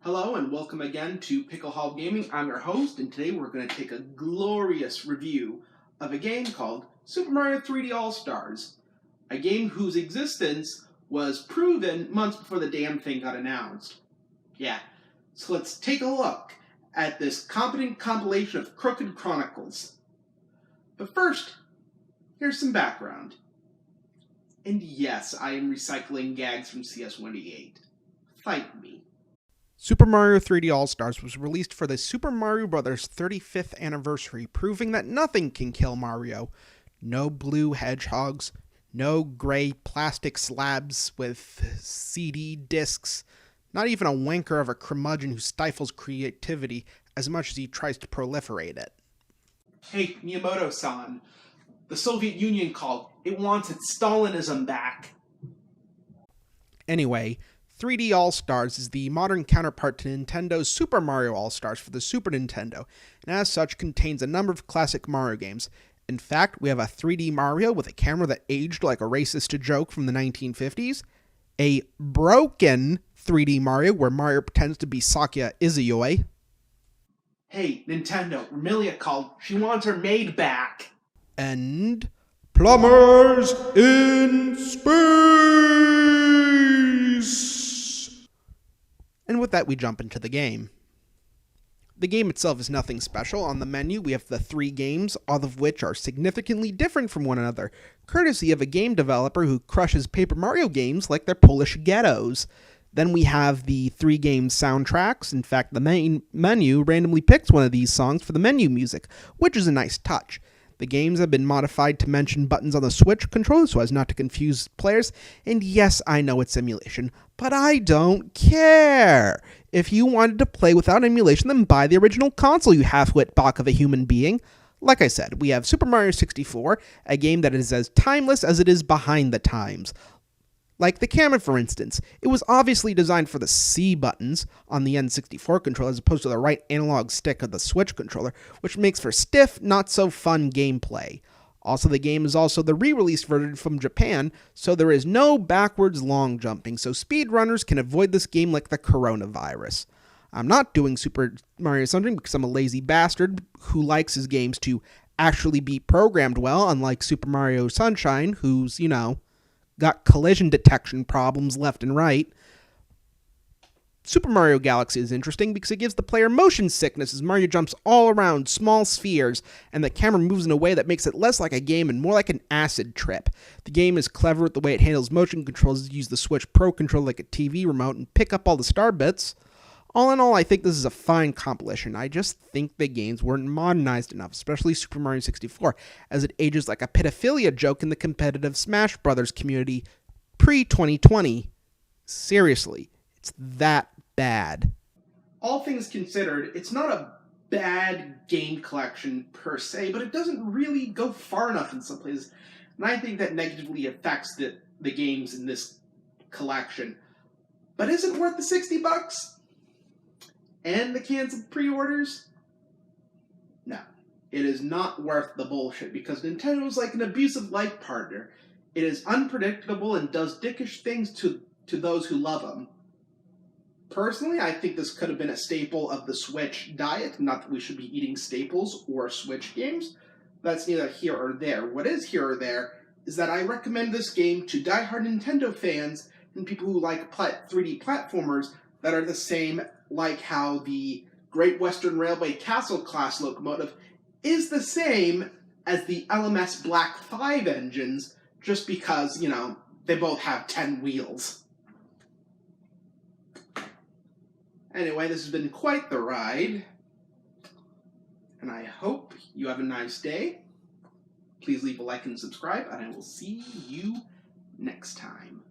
Hello and welcome again to Pickle Hall Gaming. I'm your host, and today we're going to take a glorious review of a game called Super Mario 3D All-Stars, a game whose existence was proven months before the damn thing got announced. Yeah, so let's take a look at this competent compilation of Crooked Chronicles. But first, here's some background. And yes, I am recycling gags from CS188. Fight me. Super Mario 3D All-Stars was released for the Super Mario Bros. 35th anniversary, proving that nothing can kill Mario. No blue hedgehogs, no gray plastic slabs with CD discs, not even a wanker of a curmudgeon who stifles creativity as much as he tries to proliferate it. Hey, Miyamoto-san, the Soviet Union called. It wants its Stalinism back. Anyway, 3D All-Stars is the modern counterpart to Nintendo's Super Mario All-Stars for the Super Nintendo, and as such contains a number of classic Mario games. In fact, we have a 3D Mario with a camera that aged like a racist joke from the 1950s, a broken 3D Mario where Mario pretends to be Sakuya Izuyoi. Hey, Nintendo, Remilia called. She wants her maid back. And Plumbers in Space! And with that, we jump into the game. The game itself is nothing special. On the menu, we have the 3 games, all of which are significantly different from one another, courtesy of a game developer who crushes Paper Mario games like they're Polish ghettos. Then we have the 3 game soundtracks. In fact, the main menu randomly picks one of these songs for the menu music, which is a nice touch. The games have been modified to mention buttons on the Switch controller so as not to confuse players, and yes, I know it's emulation, but I don't care! If you wanted to play without emulation, then buy the original console, you half-wit bach of a human being. Like I said, we have Super Mario 64, a game that is as timeless as it is behind the times. Like the camera, for instance. It was obviously designed for the C buttons on the N64 controller as opposed to the right analog stick of the Switch controller, which makes for stiff, not-so-fun gameplay. Also, the game is also the re-released version from Japan, so there is no backwards long jumping, so speedrunners can avoid this game like the coronavirus. I'm not doing Super Mario Sunshine because I'm a lazy bastard who likes his games to actually be programmed well, unlike Super Mario Sunshine, who's, got collision detection problems left and right. Super Mario Galaxy is interesting because it gives the player motion sickness as Mario jumps all around small spheres and the camera moves in a way that makes it less like a game and more like an acid trip. The game is clever with the way it handles motion controls. Use the Switch Pro controller like a TV remote and pick up all the star bits. All in all, I think this is a fine compilation. I just think the games weren't modernized enough, especially Super Mario 64, as it ages like a pedophilia joke in the competitive Smash Brothers community pre-2020. Seriously, it's that bad. All things considered, it's not a bad game collection per se, but it doesn't really go far enough in some places. And I think that negatively affects the games in this collection. But is it worth the $60? And the canceled pre-orders? No. It is not worth the bullshit, because Nintendo is like an abusive life partner. It is unpredictable and does dickish things to those who love them. Personally, I think this could have been a staple of the Switch diet. Not that we should be eating staples or Switch games. That's neither here or there. What is here or there is that I recommend this game to diehard Nintendo fans and people who like 3D platformers that are the same, like how the Great Western Railway Castle class locomotive is the same as the LMS Black 5 engines, just because, they both have 10 wheels. Anyway, this has been quite the ride, and I hope you have a nice day. Please leave a like and subscribe, and I will see you next time.